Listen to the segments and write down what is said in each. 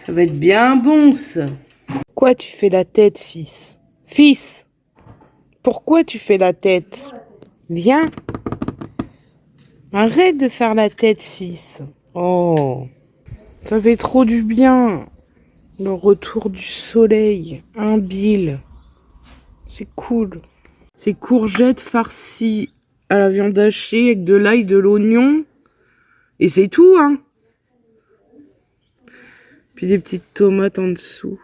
Ça va être bien bon, ça. Pourquoi tu fais la tête, fils? Fils, pourquoi tu fais la tête? Viens. Arrête de faire la tête, fils. Oh, ça fait trop du bien. Le retour du soleil. Un Bill. C'est cool. C'est courgettes farcies à la viande hachée avec de l'ail, de l'oignon. Et c'est tout, hein. Puis des petites tomates en dessous.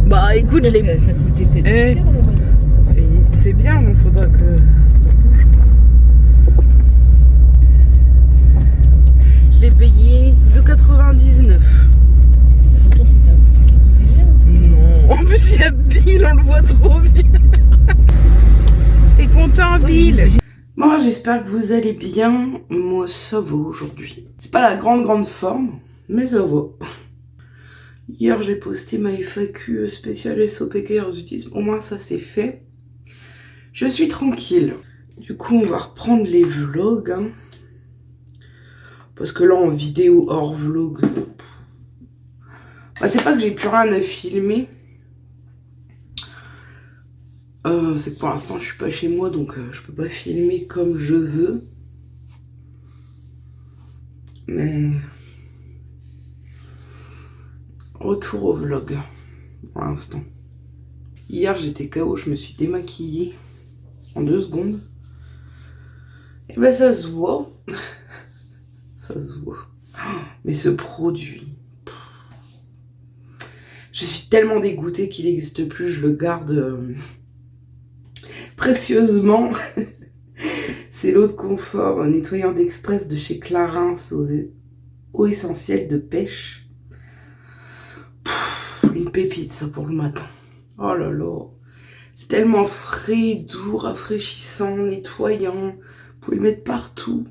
Bah écoute, je l'ai... Ça coûtait peut-être Eh, cher, là-bas. c'est bien, il faudra que ça bouge. Je l'ai payé 2,99. Ça tombe, c'était un prix qui coûtait cher. Non, en plus il y a Bill, on le voit trop bien. T'es content, Bill? Bon, j'espère que vous allez bien. Moi, ça va aujourd'hui. C'est pas la grande forme, mais ça va. Hier, j'ai posté ma FAQ spéciale SOPKR Zutisme. Au moins, ça c'est fait. Je suis tranquille. Du coup, on va reprendre les vlogs. Hein. Parce que là, en vidéo hors vlog, bah, c'est pas que j'ai plus rien à filmer. C'est que pour l'instant, je suis pas chez moi, donc je peux pas filmer comme je veux. Mais... retour au vlog, pour l'instant. Hier, j'étais KO, je me suis démaquillée en 2 secondes. Et ben, ça se voit. Ça se voit. Mais ce produit... je suis tellement dégoûtée qu'il n'existe plus, je le garde précieusement. C'est l'eau de confort nettoyant d'express de chez Clarins aux eaux essentielles de pêche. Une pépite, ça, pour le matin. Oh là là. C'est tellement frais, doux, rafraîchissant, nettoyant. Vous pouvez le mettre partout.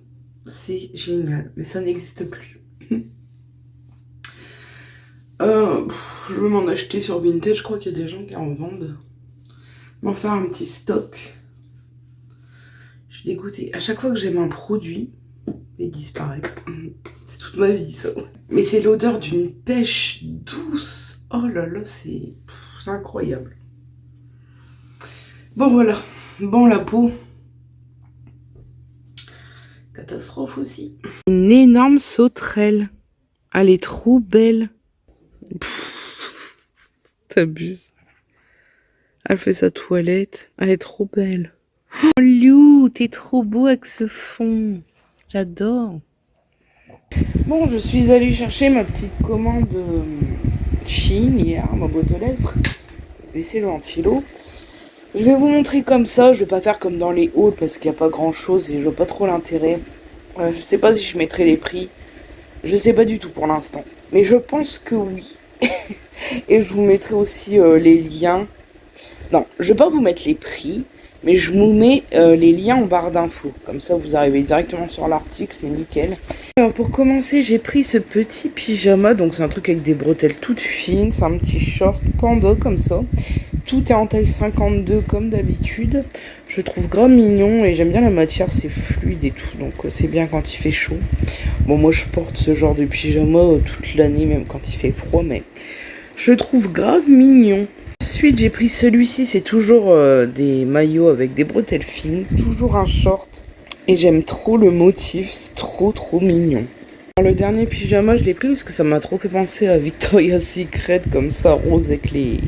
C'est génial. Mais ça n'existe plus. Je veux m'en acheter sur Vinted. Je crois qu'il y a des gens qui en vendent. M'en faire un petit stock. Je suis dégoûtée. À chaque fois que j'aime un produit, il disparaît. C'est toute ma vie, ça. Mais c'est l'odeur d'une pêche douce. Oh là là, c'est incroyable. Bon, voilà. Bon, la peau. Catastrophe aussi. Une énorme sauterelle. Elle est trop belle. T'abuses. Elle fait sa toilette. Elle est trop belle. Oh, Liu, t'es trop beau avec ce fond. J'adore. Bon, je suis allée chercher ma petite commande Chine hier, ma boîte aux lettres. Baisser le ventilo. Je vais vous montrer comme ça. Je vais pas faire comme dans les hauls parce qu'il n'y a pas grand chose et je vois pas trop l'intérêt. Je sais pas si je mettrai les prix. Je sais pas du tout pour l'instant. Mais je pense que oui. Et je vous mettrai aussi les liens. Non, je vais pas vous mettre les prix. Mais je vous mets les liens en barre d'infos. Comme ça, vous arrivez directement sur l'article. C'est nickel. Alors, pour commencer, j'ai pris ce petit pyjama. Donc, c'est un truc avec des bretelles toutes fines. C'est un petit short panda comme ça. Tout est en taille 52 comme d'habitude. Je trouve grave mignon. Et j'aime bien la matière. C'est fluide et tout. Donc, c'est bien quand il fait chaud. Bon, moi, je porte ce genre de pyjama toute l'année. Même quand il fait froid. Mais je trouve grave mignon. Ensuite, j'ai pris celui-ci, c'est toujours des maillots avec des bretelles fines, toujours un short. Et j'aime trop le motif, c'est trop mignon. Alors, le dernier pyjama, je l'ai pris parce que ça m'a trop fait penser à Victoria's Secret, comme ça, rose avec les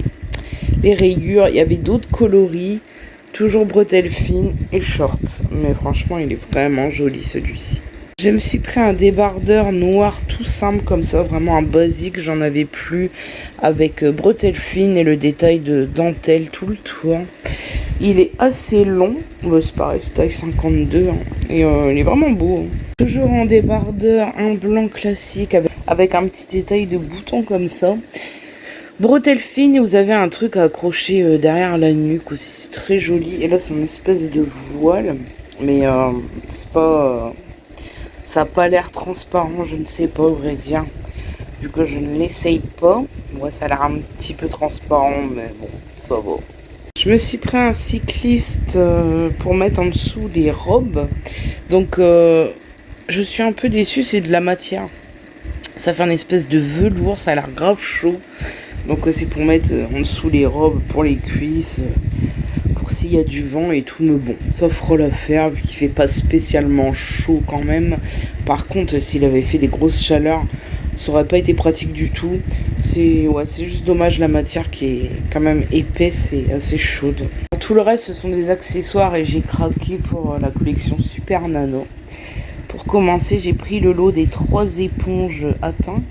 rayures. Il y avait d'autres coloris, toujours bretelles fines et short. Mais franchement, il est vraiment joli celui-ci. Je me suis pris un débardeur noir tout simple comme ça, vraiment un basique, j'en avais plus, avec bretelles fines et le détail de dentelle tout le toit. Il est assez long, bah, c'est pareil, c'est taille 52, hein, et il est vraiment beau. Hein. Toujours en débardeur, un blanc classique avec un petit détail de bouton comme ça. Bretelles fines et vous avez un truc à accrocher derrière la nuque aussi, c'est très joli. Et là c'est une espèce de voile, mais c'est pas... ça n'a pas l'air transparent, je ne sais pas, au vrai dire. Vu que je ne l'essaye pas. Moi, ça a l'air un petit peu transparent, mais bon, ça va. Je me suis pris un cycliste pour mettre en dessous les robes. Donc, je suis un peu déçue, c'est de la matière. Ça fait un espèce de velours, ça a l'air grave chaud. Donc c'est pour mettre en dessous les robes, pour les cuisses, pour s'il y a du vent et tout. Mais bon, ça fera l'affaire vu qu'il fait pas spécialement chaud quand même. Par contre, s'il avait fait des grosses chaleurs, ça aurait pas été pratique du tout. C'est juste dommage, la matière qui est quand même épaisse et assez chaude. Tout le reste, ce sont des accessoires et j'ai craqué pour la collection Super Nano. Pour commencer, j'ai pris le lot des 3 éponges à teint.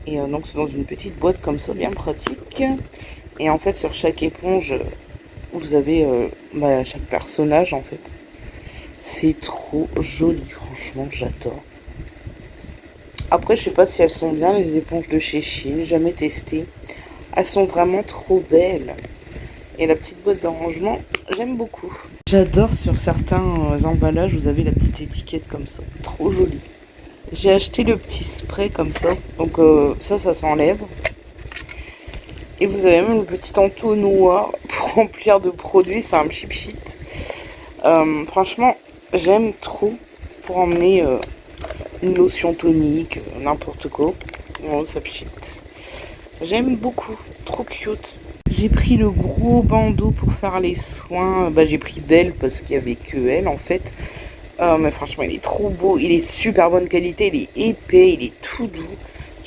Et donc c'est dans une petite boîte comme ça, bien pratique. Et en fait, sur chaque éponge, vous avez chaque personnage en fait. C'est trop joli, franchement, j'adore. Après, je sais pas si elles sont bien, les éponges de chez Shein, jamais testé. Elles sont vraiment trop belles. Et la petite boîte de rangement, j'aime beaucoup. J'adore sur certains emballages, vous avez la petite étiquette comme ça, trop jolie. J'ai acheté le petit spray comme ça, donc ça s'enlève. Et vous avez même le petit entonnoir pour remplir de produits, c'est un cheap sheet. Franchement, j'aime trop pour emmener une lotion tonique, n'importe quoi. Oh, ça pchit. J'aime beaucoup, trop cute. J'ai pris le gros bandeau pour faire les soins. J'ai pris Belle parce qu'il n'y avait que elle en fait. Mais franchement, il est trop beau. Il est de super bonne qualité. Il est épais. Il est tout doux.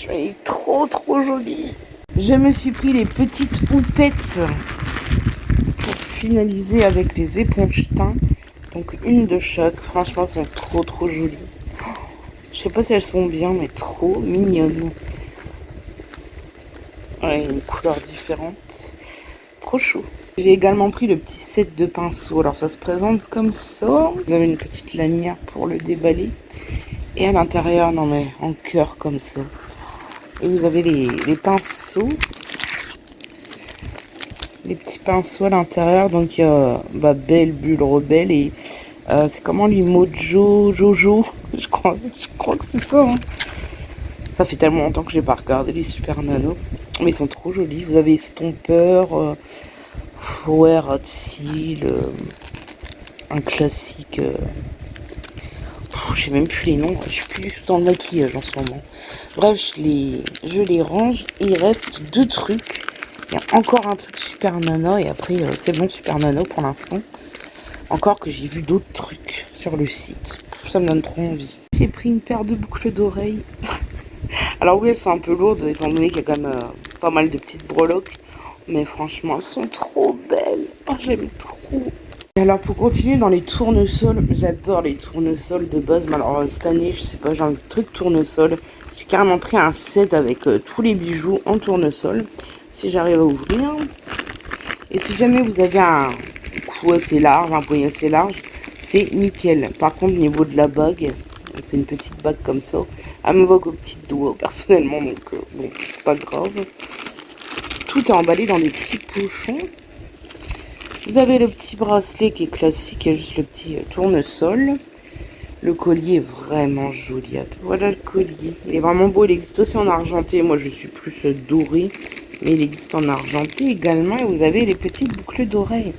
Il est trop joli. Je me suis pris les petites houpettes pour finaliser avec les éponges teint. Donc une de chaque. Franchement, elles sont trop jolies. Je sais pas si elles sont bien, mais trop mignonnes. Ouais, une couleur différente. Trop chou. J'ai également pris le petit set de pinceaux. Alors ça se présente comme ça. Vous avez une petite lanière pour le déballer. Et à l'intérieur, non mais en cœur comme ça. Et vous avez les pinceaux. Les petits pinceaux à l'intérieur. Donc il y a Belle, Bulle, Rebelle. Et c'est comment les Jojo. Je crois que c'est ça. Hein. Ça fait tellement longtemps que je n'ai pas regardé les Super Nano. Mais ils sont trop jolis. Vous avez Stompeur. Hot Seal, un classique. Je sais même plus les noms. Je suis plus du tout dans le maquillage en ce moment. Bref, je les range. Et il reste 2 trucs. Il y a encore un truc Super Nano. Et après, c'est bon Super Nano pour l'instant. Encore que j'ai vu d'autres trucs sur le site. Ça me donne trop envie. J'ai pris une paire de boucles d'oreilles. Alors oui, elles sont un peu lourdes, étant donné qu'il y a quand même pas mal de petites breloques. Mais franchement, elles sont trop belles. Oh, j'aime trop. Et alors, pour continuer dans les tournesols, j'adore les tournesols de base. Mais alors, cette année, je sais pas, j'ai un truc tournesol. J'ai carrément pris un set avec tous les bijoux en tournesol. Si j'arrive à ouvrir. Et si jamais vous avez un cou assez large, un poignet assez large, c'est nickel. Par contre, au niveau de la bague, c'est une petite bague comme ça. Elle me va qu'aux petits doigts, personnellement. Donc, bon, c'est pas grave. Tout est emballé dans des petits pochons. Vous avez le petit bracelet qui est classique, il y a juste le petit tournesol. Le collier est vraiment joli. Voilà le collier. Il est vraiment beau, il existe aussi en argenté. Moi je suis plus doré, mais il existe en argenté également. Et vous avez les petites boucles d'oreilles.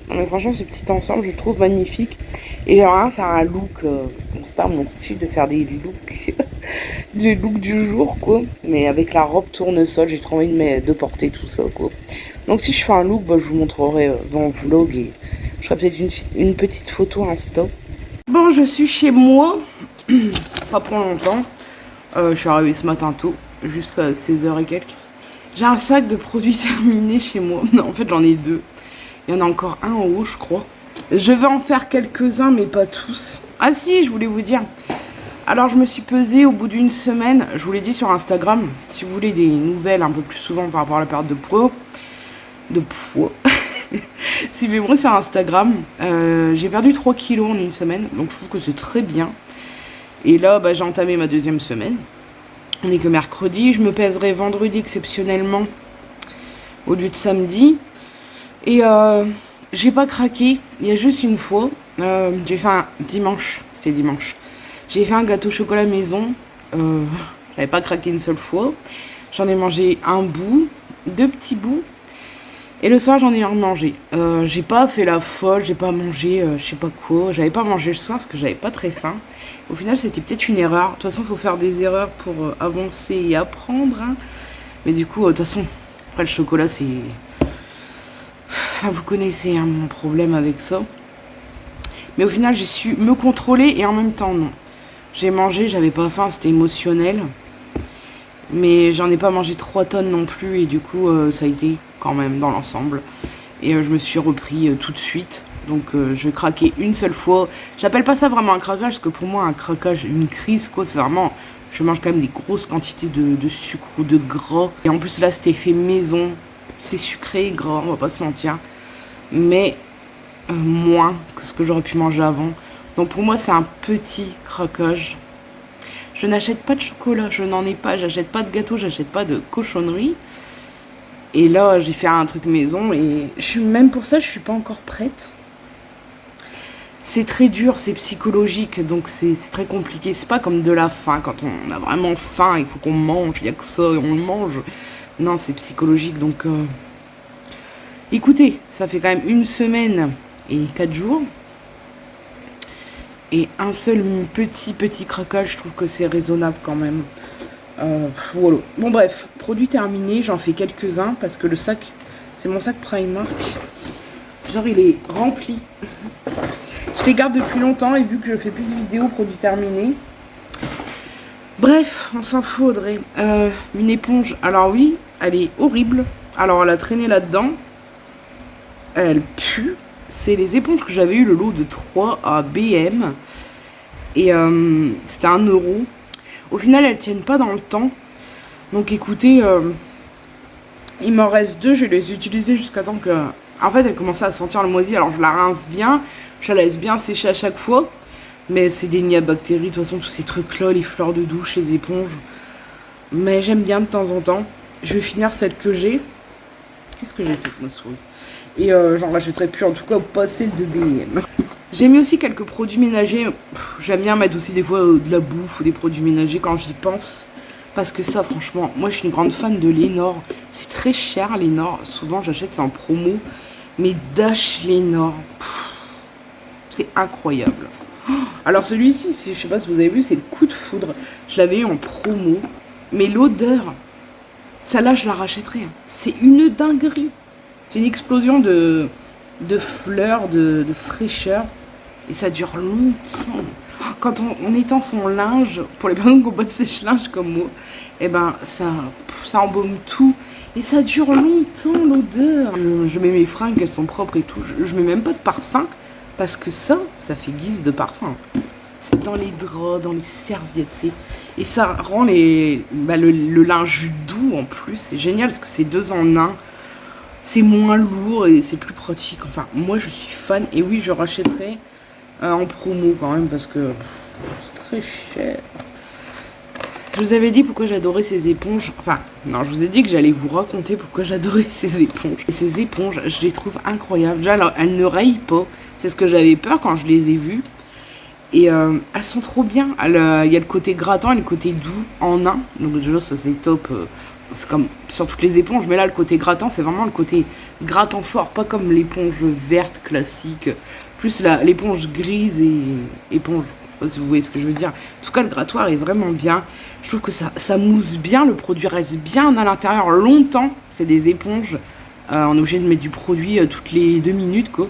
Non mais franchement ce petit ensemble je le trouve magnifique. Et j'aimerais faire un look, c'est pas mon style de faire des looks, des looks du jour quoi. Mais avec la robe tournesol, j'ai trop envie de porter tout ça quoi. Donc si je fais un look, je vous montrerai dans le vlog et je ferai peut-être une petite photo Insta. Bon, je suis chez moi, pas pour longtemps. Je suis arrivée ce matin tôt, jusqu'à 16h et quelques. J'ai un sac de produits terminés chez moi. Non, en fait, j'en ai 2. Il y en a encore un en haut, je crois. Je vais en faire quelques-uns, mais pas tous. Ah si, je voulais vous dire. Alors, je me suis pesée au bout d'une semaine. Je vous l'ai dit sur Instagram. Si vous voulez des nouvelles un peu plus souvent par rapport à la perte de poids. Suivez-moi sur Instagram. J'ai perdu 3 kilos en une semaine. Donc, je trouve que c'est très bien. Et là, j'ai entamé ma 2e semaine. On est que mercredi. Je me pèserai vendredi exceptionnellement au lieu de samedi. Et j'ai pas craqué. Il y a juste une fois. J'ai fait un dimanche. C'était dimanche. J'ai fait un gâteau chocolat maison. J'avais pas craqué une seule fois. J'en ai mangé un bout. 2 petits bouts. Et le soir, j'en ai remangé. J'ai pas fait la folle, j'ai pas mangé je sais pas quoi. J'avais pas mangé le soir parce que j'avais pas très faim. Au final, c'était peut-être une erreur. De toute façon, il faut faire des erreurs pour avancer et apprendre. Hein. Mais du coup, de toute façon, après le chocolat, c'est... Enfin, vous connaissez hein, mon problème avec ça. Mais au final, j'ai su me contrôler et en même temps, non. J'ai mangé, j'avais pas faim, c'était émotionnel. Mais j'en ai pas mangé 3 tonnes non plus et du coup, ça a été quand même dans l'ensemble. Et je me suis repris tout de suite. Donc je craquais une seule fois. J'appelle pas ça vraiment un craquage parce que pour moi, un craquage, une crise, quoi, c'est vraiment... Je mange quand même des grosses quantités de sucre ou de gras. Et en plus là, c'était fait maison. C'est sucré, gras, on va pas se mentir. Mais moins que ce que j'aurais pu manger avant. Donc pour moi, c'est un petit craquage. Je n'achète pas de chocolat, je n'en ai pas. J'achète pas de gâteau, j'achète pas de cochonnerie. Et là, j'ai fait un truc maison et même pour ça, je suis pas encore prête. C'est très dur, c'est psychologique, donc c'est très compliqué. C'est pas comme de la faim, quand on a vraiment faim, il faut qu'on mange, il n'y a que ça et on le mange. Non, c'est psychologique, donc... Écoutez, ça fait quand même 1 semaine et 4 jours. Et un seul petit craquage, je trouve que c'est raisonnable quand même. Voilà. Bon bref, produit terminé, j'en fais quelques-uns parce que le sac, c'est mon sac Primark. Genre il est rempli. Je les garde depuis longtemps et vu que je fais plus de vidéos produits terminés. Bref, on s'en fout Audrey. Une éponge, alors oui, elle est horrible. Alors elle a traîné là-dedans. Elle pue. C'est les éponges que j'avais eu le lot de 3 à BM. Et c'était 1 €. Au final, elles tiennent pas dans le temps. Donc écoutez, il m'en reste 2. Je vais les utiliser jusqu'à temps que... En fait, elle commençait à sentir le moisi. Alors je la rince bien. Je la laisse bien sécher à chaque fois. Mais c'est des nids à bactéries. De toute façon, tous ces trucs-là, les fleurs de douche, les éponges. Mais j'aime bien de temps en temps. Je vais finir celle que j'ai. Qu'est-ce que j'ai fait avec ma souris? Et j'en rachèterai plus, en tout cas, au passé de BM. J'ai mis aussi quelques produits ménagers. J'aime bien mettre aussi des fois de la bouffe ou des produits ménagers quand j'y pense. Parce que ça, franchement, moi je suis une grande fan de Lénore. C'est très cher, Lénore. Souvent, j'achète ça en promo. Mais Dash Lénore, c'est incroyable. Alors celui-ci, je sais pas si vous avez vu, c'est le coup de foudre. Je l'avais eu en promo. Mais l'odeur, celle-là, je la rachèterai. C'est une dinguerie. C'est une explosion de fleurs, de fraîcheur. Et ça dure longtemps. Quand on étend son linge, pour les personnes qui n'ont pas de sèche-linge comme moi, eh ben ça embaume tout. Et ça dure longtemps l'odeur. Je mets mes fringues, elles sont propres et tout. Je mets même pas de parfum. Parce que ça fait guise de parfum. C'est dans les draps, dans les serviettes. Et ça rend le linge doux en plus. C'est génial parce que c'est 2 en 1. C'est moins lourd et c'est plus pratique. Enfin, moi je suis fan. Et oui, je rachèterai en promo quand même parce que c'est très cher. Je vous avais dit pourquoi j'adorais ces éponges. Enfin, non, je vous ai dit que j'allais vous raconter pourquoi j'adorais ces éponges. Et ces éponges, je les trouve incroyables. Déjà, alors, elles ne rayent pas. C'est ce que j'avais peur quand je les ai vues. Et elles sont trop bien. Il y a le côté grattant et le côté doux en un. Donc déjà, ça c'est top. C'est comme sur toutes les éponges. Mais là, le côté grattant, c'est vraiment le côté grattant fort. Pas comme l'éponge verte classique. Plus l'éponge grise et éponge. Je sais pas si vous voyez ce que je veux dire. En tout cas, le grattoir est vraiment bien. Je trouve que ça mousse bien. Le produit reste bien à l'intérieur longtemps. C'est des éponges. On est obligé de mettre du produit toutes les 2 minutes, quoi.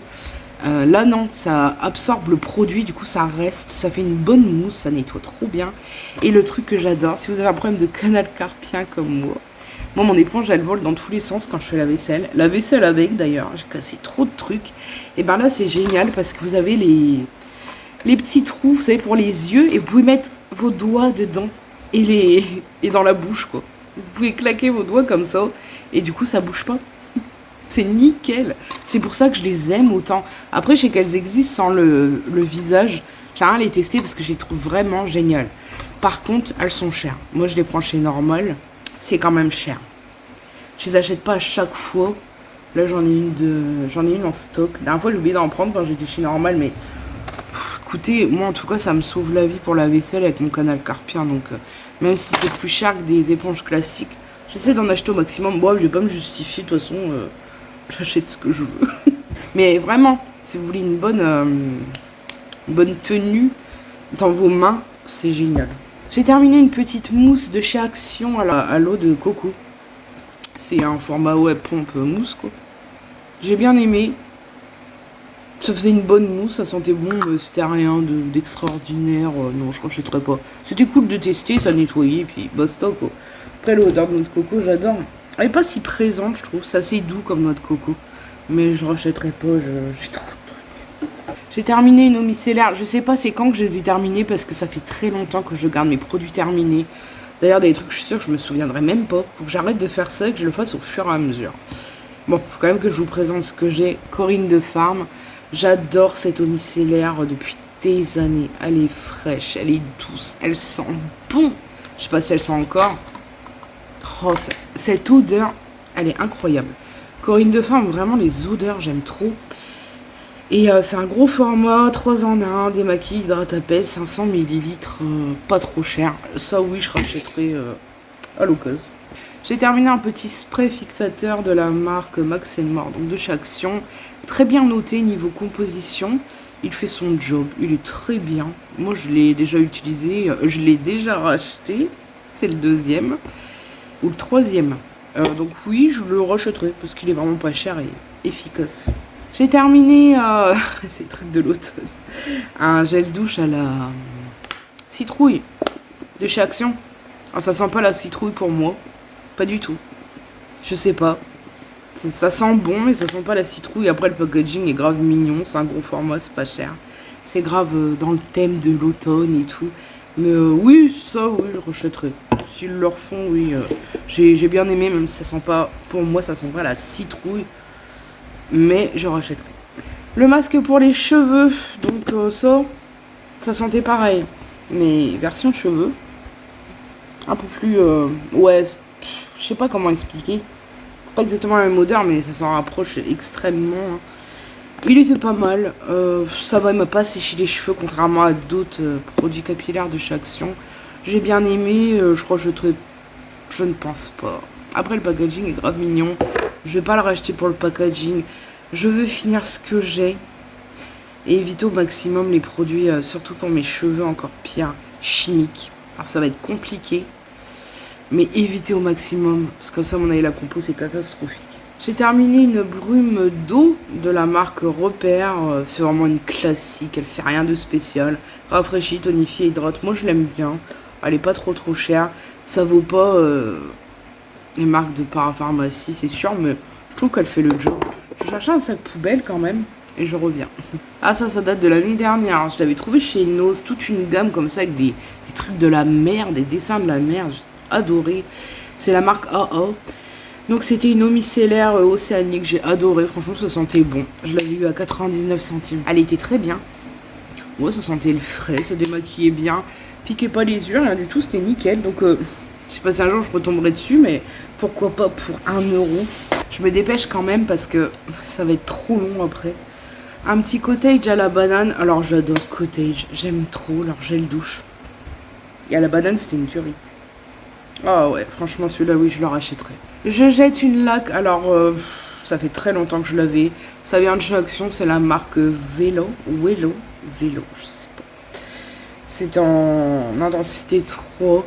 Là, non. Ça absorbe le produit. Du coup, ça reste. Ça fait une bonne mousse. Ça nettoie trop bien. Et le truc que j'adore, si vous avez un problème de canal carpien comme moi, mon éponge, elle vole dans tous les sens quand je fais la vaisselle. La vaisselle avec, d'ailleurs. J'ai cassé trop de trucs. Et ben là, c'est génial parce que vous avez les petits trous, vous savez, pour les yeux, et vous pouvez mettre vos doigts dedans et dans la bouche, quoi. Vous pouvez claquer vos doigts comme ça, et du coup, ça bouge pas. C'est nickel. C'est pour ça que je les aime autant. Après, je sais qu'elles existent sans le visage. J'ai rien à les tester parce que je les trouve vraiment géniales. Par contre, elles sont chères. Moi, je les prends chez Normal. C'est quand même cher. Je les achète pas à chaque fois. Là, j'en ai une en stock. La dernière fois, j'ai oublié d'en prendre quand j'étais chez Normal, mais... Écoutez, moi en tout cas ça me sauve la vie pour la vaisselle avec mon canal carpien, donc même si c'est plus cher que des éponges classiques, j'essaie d'en acheter au maximum. Bon, je vais pas me justifier, de toute façon j'achète ce que je veux. Mais vraiment, si vous voulez une bonne tenue dans vos mains, c'est génial. J'ai terminé une petite mousse de chez Action à l'eau de coco. C'est un format pompe mousse quoi. J'ai bien aimé. Ça faisait une bonne mousse, ça sentait bon, mais c'était rien d'extraordinaire. Non, je rachèterais pas. C'était cool de tester, ça nettoyait, puis basta quoi. Après, l'odeur de noix de coco, j'adore. Elle est pas si présente, je trouve. C'est assez doux comme noix de coco. Mais je rachèterais pas, j'ai trop de trucs. J'ai terminé une eau micellaire. Je sais pas c'est quand que je les ai terminés, parce que ça fait très longtemps que je garde mes produits terminés. D'ailleurs, des trucs, je suis sûre que je me souviendrai même pas. Faut que j'arrête de faire ça et que je le fasse au fur et à mesure. Bon, faut quand même que je vous présente ce que j'ai. Corinne de Farm. J'adore cette eau micellaire depuis des années. Elle est fraîche, elle est douce, elle sent bon. Je sais pas si elle sent encore. Oh, cette odeur, elle est incroyable. Corinne de Farm, vraiment les odeurs, j'aime trop. Et c'est un gros format, 3 en 1, démaquille, hydrate à pèse, 500 ml, pas trop cher. Ça oui, je rachèterai à l'occasion. J'ai terminé un petit spray fixateur de la marque Max & More, donc de chez Action. Très bien noté niveau composition. Il fait son job, il est très bien. Moi je l'ai déjà utilisé, je l'ai déjà racheté. C'est le deuxième. Ou le troisième. Donc oui, je le rachèterai parce qu'il est vraiment pas cher et efficace. J'ai terminé, c'est le truc de l'automne, un gel douche à la citrouille de chez Action. Alors, ça sent pas la citrouille pour moi. Pas du tout. Je sais pas. Ça sent bon, mais ça sent pas la citrouille. Après, le packaging est grave mignon. C'est un gros format, c'est pas cher. C'est grave dans le thème de l'automne et tout. Mais oui, ça, oui, je rachèterai. S'ils le refont, oui. J'ai bien aimé, même si ça sent pas... Pour moi, ça sent pas la citrouille. Mais je rachèterai. Le masque pour les cheveux. Donc ça sentait pareil. Mais version cheveux. Un peu plus... ouais, je sais pas comment expliquer. C'est pas exactement la même odeur, mais ça s'en rapproche extrêmement. Il était pas mal. Ça va, il m'a pas séché les cheveux, contrairement à d'autres produits capillaires de chez Action. J'ai bien aimé. Je crois que je ne pense pas. Après, le packaging est grave mignon. Je vais pas le racheter pour le packaging. Je veux finir ce que j'ai. Et éviter au maximum les produits, surtout pour mes cheveux encore pire, chimiques. Alors ça va être compliqué. Mais éviter au maximum. Parce que comme ça, mon avis, la compo, c'est catastrophique. J'ai terminé une brume d'eau de la marque Repère. C'est vraiment une classique. Elle fait rien de spécial. Rafraîchit, tonifie, hydrate. Moi, je l'aime bien. Elle est pas trop chère. Ça vaut pas les marques de parapharmacie, c'est sûr. Mais je trouve qu'elle fait le job. Je cherchais un sac poubelle quand même. Et je reviens. Ah, ça date de l'année dernière. Je l'avais trouvé chez Nose. Toute une gamme comme ça avec des trucs de la mer. Des dessins de la mer. J'ai adoré. C'est la marque AA. Donc c'était une eau micellaire océanique, j'ai adoré, franchement ça sentait bon. Je l'avais eu à 99 centimes. Elle était très bien. Ouais, ça sentait le frais, ça démaquillait bien. Piquait pas les yeux, rien du tout, c'était nickel. Donc je sais pas si un jour je retomberai dessus, mais pourquoi pas pour 1 €. Je me dépêche quand même parce que ça va être trop long après. Un petit cottage à la banane. Alors j'adore cottage, j'aime trop leur gel douche. Et à la banane c'était une tuerie. Ah ouais, franchement celui-là oui je le rachèterai. Je jette une laque, alors ça fait très longtemps que je l'avais. Ça vient de chez Action, c'est la marque Vélo, je sais pas. C'est en intensité 3.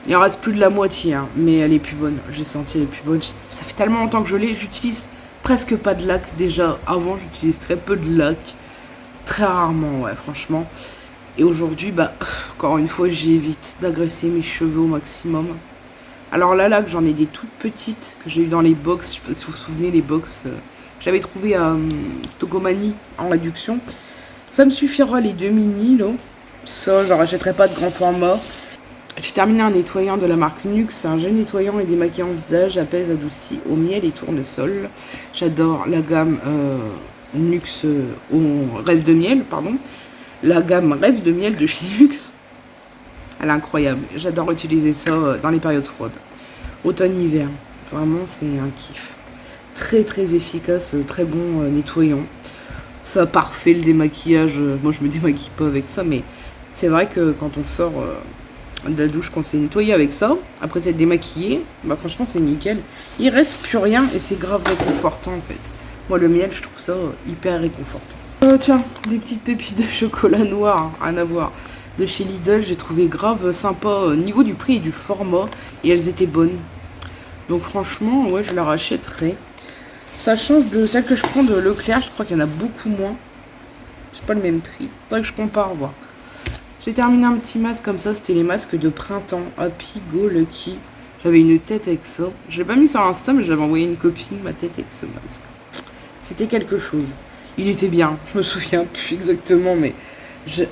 Il en reste plus de la moitié, hein, mais elle est plus bonne. J'ai senti elle est plus bonne. Ça fait tellement longtemps que je l'ai, j'utilise presque pas de laque déjà. Avant j'utilise très peu de laque. Très rarement, ouais, franchement. Et aujourd'hui, bah, encore une fois, j'évite d'agresser mes cheveux au maximum. Alors là, j'en ai des toutes petites que j'ai eu dans les box. Je sais pas si vous vous souvenez, les box que j'avais trouvé à Stocomanie en réduction. Ça me suffira, les 2 mini, là. Ça, j'en rachèterai pas de grand format. J'ai terminé un nettoyant de la marque Nuxe. Un gel nettoyant et démaquillant visage, apaise, adouci au miel et tournesol. J'adore la gamme Nuxe au rêve de miel, pardon. La gamme Rêve de miel de chez Nuxe. Elle est incroyable. J'adore utiliser ça dans les périodes froides. Automne-hiver. Vraiment, c'est un kiff. Très, très efficace. Très bon nettoyant. Ça parfait le démaquillage. Moi, je me démaquille pas avec ça. Mais c'est vrai que quand on sort de la douche qu'on s'est nettoyé avec ça. Après s'être démaquillé, bah franchement c'est nickel. Il reste plus rien et c'est grave réconfortant en fait. Moi le miel je trouve ça hyper réconfortant. Tiens, des petites pépites de chocolat noir, rien à voir. De chez Lidl, j'ai trouvé grave sympa au niveau du prix et du format. Et elles étaient bonnes. Donc franchement, ouais, je la rachèterai. Ça change de celle que je prends de Leclerc. Je crois qu'il y en a beaucoup moins. C'est pas le même prix. Faudrait que je compare, voir. J'ai terminé un petit masque comme ça. C'était les masques de printemps. Happy Go Lucky. J'avais une tête avec ça. Je l'ai pas mis sur Insta, mais j'avais envoyé une copine ma tête avec ce masque. C'était quelque chose. Il était bien. Je me souviens plus exactement, mais...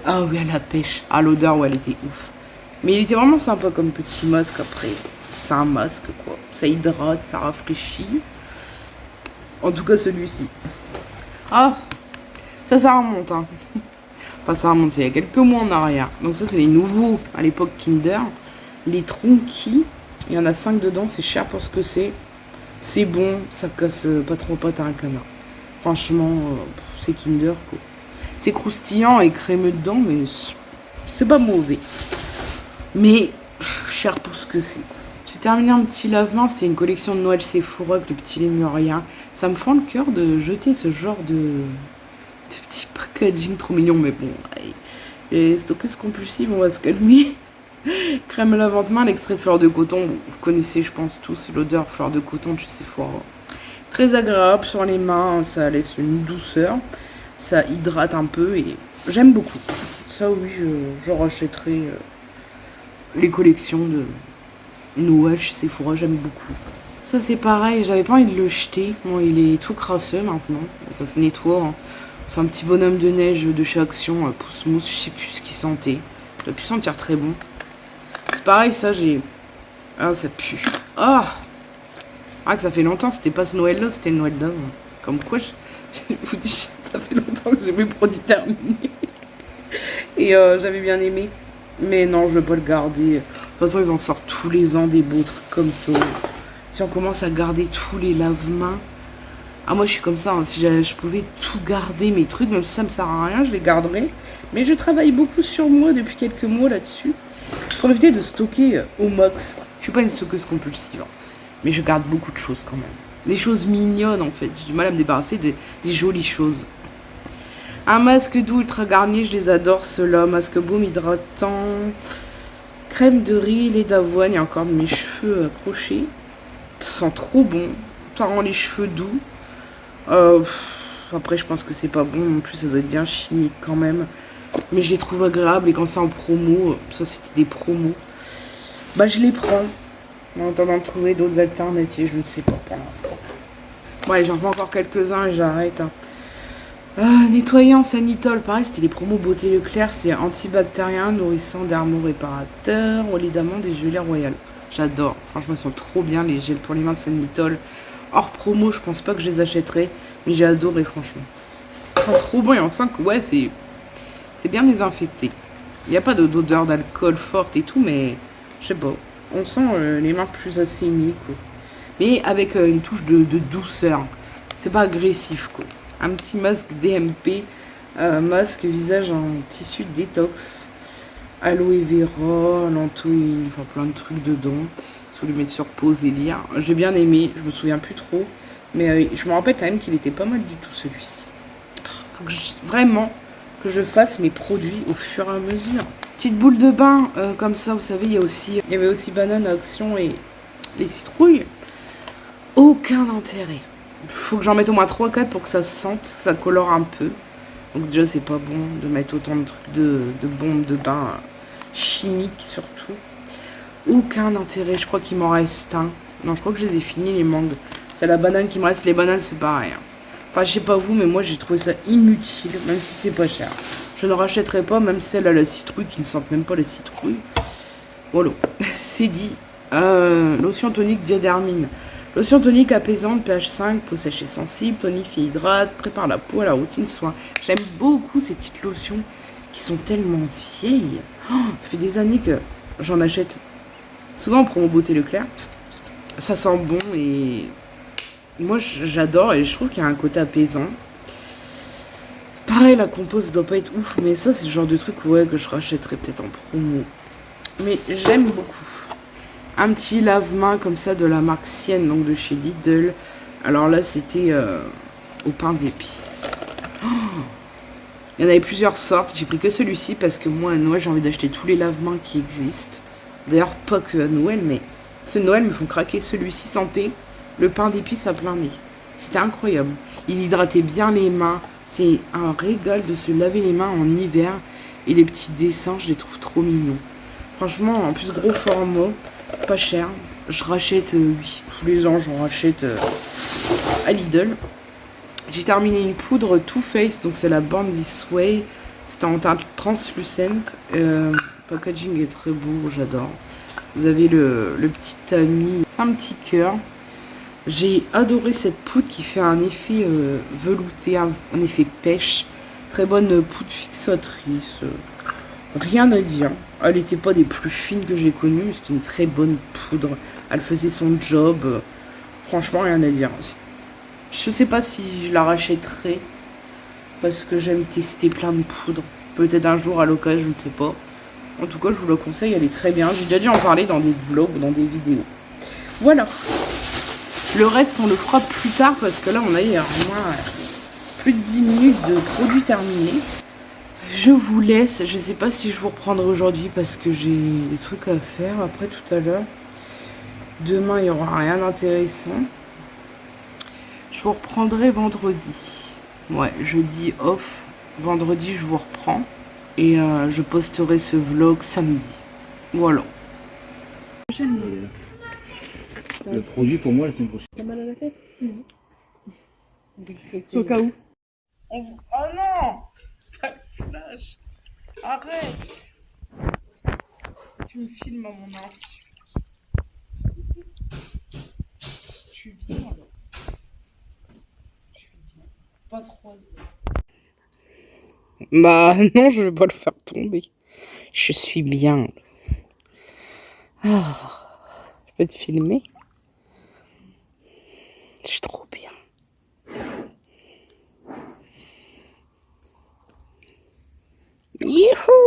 Ah oui, à la pêche. Ah, l'odeur, ouais, elle était ouf. Mais il était vraiment sympa comme petit masque après. C'est un masque, quoi. Ça hydrate, ça rafraîchit. En tout cas, celui-ci. Ah, ça remonte, hein. Enfin, ça remonte, c'est il y a quelques mois en arrière. Donc ça, c'est les nouveaux, à l'époque Kinder. Les Tronky. Il y en a 5 dedans, c'est cher pour ce que c'est. C'est bon, ça casse pas trop pâte à un canard. Franchement, c'est Kinder, quoi. C'est croustillant et crémeux dedans, mais c'est pas mauvais. Mais cher pour ce que c'est. J'ai terminé un petit lave-main, c'était une collection de Noël Sephora avec le petit lémurien. Ça me fend le cœur de jeter ce genre de petit packaging trop mignon, mais bon. Et stockeuse compulsive, on va se calmer. Crème lavante-main, l'extrait de fleur de coton. Vous connaissez, je pense, tous l'odeur fleur de coton de chez Sephora. Très agréable sur les mains, ça laisse une douceur. Ça hydrate un peu et j'aime beaucoup. Ça oui, je rachèterai les collections de Noël chez Sephora, j'aime beaucoup. Ça c'est pareil, j'avais pas envie de le jeter. Bon, il est tout crasseux maintenant, ça se nettoie. Hein. C'est un petit bonhomme de neige de chez Action, pousse mousse, je sais plus ce qu'il sentait. Ça doit plus sentir très bon. C'est pareil, ça j'ai... Ah, ça pue. Ah, que ça fait longtemps, c'était pas ce Noël-là, c'était le Noël d'avant. Comme quoi, je vous dis... Ça fait longtemps que j'ai mes produits terminés. Et j'avais bien aimé. Mais non, je veux pas le garder. De toute façon, ils en sortent tous les ans des beaux trucs comme ça. Si on commence à garder tous les lave-mains. Ah, moi, je suis comme ça. Hein. Si je pouvais tout garder, mes trucs, même si ça me sert à rien, je les garderais. Mais je travaille beaucoup sur moi depuis quelques mois là-dessus. Pour éviter de stocker au max. Je suis pas une stockeuse compulsive. Hein. Mais je garde beaucoup de choses quand même. Les choses mignonnes, en fait. J'ai du mal à me débarrasser des jolies choses. Un masque doux ultra garni, je les adore ceux-là. Masque baume hydratant. Crème de riz, lait d'avoine. Il y a encore de mes cheveux accrochés. Ça sent trop bon. Ça rend les cheveux doux. Après, je pense que c'est pas bon. En plus, ça doit être bien chimique quand même. Mais je les trouve agréables. Et quand c'est en promo, ça c'était des promos. Bah, je les prends. En attendant de trouver d'autres alternatives, je ne sais pas pour l'instant. Bon, allez, j'en prends encore quelques-uns et j'arrête. Hein. Nettoyant Sanitol, pareil, c'était les promos Beauté Leclerc, c'est antibactérien, nourrissant, dermo-réparateur, au lait d'amande et gelée royale. J'adore, franchement, ils sont trop bien, les gels pour les mains Sanitol. Hors promo, je pense pas que je les achèterai, mais j'ai adoré, franchement. Ils sont trop bons et en 5, ouais, c'est bien désinfecté. Il n'y a pas d'odeur d'alcool forte et tout, mais je sais pas, on sent les mains plus assainies, quoi. Mais avec une touche de douceur, c'est pas agressif, quoi. Un petit masque DMP, masque visage en tissu détox, aloe vera, lentouille, enfin plein de trucs dedans. Si vous voulez mettre sur pause et lire. J'ai bien aimé, je me souviens plus trop, mais je me rappelle quand même qu'il était pas mal du tout celui-ci. Faut que vraiment que je fasse mes produits au fur et à mesure. Petite boule de bain, comme ça, vous savez, il y avait aussi banane à Action et les citrouilles. Aucun intérêt. Faut que j'en mette au moins 3-4 pour que ça se sente, que ça colore un peu. Donc déjà c'est pas bon de mettre autant de trucs de bombes de bain chimiques surtout. Aucun intérêt, je crois qu'il m'en reste un. Non, je crois que je les ai finis les mangues. C'est la banane qui me reste, les bananes c'est pareil. Enfin je sais pas vous mais moi j'ai trouvé ça inutile, même si c'est pas cher. Je ne rachèterai pas même celle à la citrouille qui ne sentent même pas la citrouille. Voilà, c'est dit. Lotion tonique Diadermine. Lotion tonique apaisante, pH 5, peau sèche et sensible, tonifie, hydrate, prépare la peau à la routine soin. J'aime beaucoup ces petites lotions qui sont tellement vieilles. Oh, ça fait des années que j'en achète. Souvent en promo Beauté Leclerc. Ça sent bon et moi j'adore et je trouve qu'il y a un côté apaisant. Pareil, la compost doit pas être ouf, mais ça c'est le genre de truc ouais, que je rachèterais peut-être en promo. mais j'aime beaucoup. Un petit lave-main comme ça de la marque Sienne, donc de chez Lidl. Alors là, c'était au pain d'épices. Oh, il y en avait plusieurs sortes. J'ai pris que celui-ci parce que moi, à Noël, j'ai envie d'acheter tous les lave-mains qui existent. D'ailleurs, pas que à Noël, mais ce Noël me font craquer celui-ci santé. Le pain d'épices à plein nez. C'était incroyable. Il hydratait bien les mains. C'est un régal de se laver les mains en hiver. Et les petits dessins, je les trouve trop mignons. Franchement, en plus, gros format. Pas cher. Je rachète, oui, tous les ans, j'en rachète à Lidl. J'ai terminé une poudre Too Faced, donc c'est la Born This Way. C'était en teinte translucente. Packaging est très beau, j'adore. Vous avez le petit tamis, c'est un petit cœur. J'ai adoré cette poudre qui fait un effet velouté, un effet pêche. Très bonne poudre fixatrice. Rien à dire. Elle n'était pas des plus fines que j'ai connues, mais c'était une très bonne poudre. Elle faisait son job. Franchement, rien à dire. Je sais pas si je la rachèterai. Parce que j'aime tester plein de poudres. Peut-être un jour à l'occasion, je ne sais pas. En tout cas, je vous la conseille, elle est très bien. J'ai déjà dû en parler dans des vlogs, dans des vidéos. Voilà. Le reste, on le fera plus tard parce que là, on a eu au moins plus de 10 minutes de produits terminés. Je vous laisse. Je sais pas si je vous reprendrai aujourd'hui parce que j'ai des trucs à faire après tout à l'heure. Demain, il n'y aura rien d'intéressant. Je vous reprendrai vendredi. Ouais, jeudi off. Vendredi, je vous reprends. Et je posterai ce vlog samedi. Voilà. Le produit pour moi la semaine prochaine. T'as mal à la tête? C'est au cas où. Oh non! Lâche. Arrête! Tu me filmes à mon insu. Je suis bien là. Je suis bien. Pas trop. Bah non, je vais pas le faire tomber. Je suis bien. Ah, je peux te filmer? Je suis trop bien. Youhou!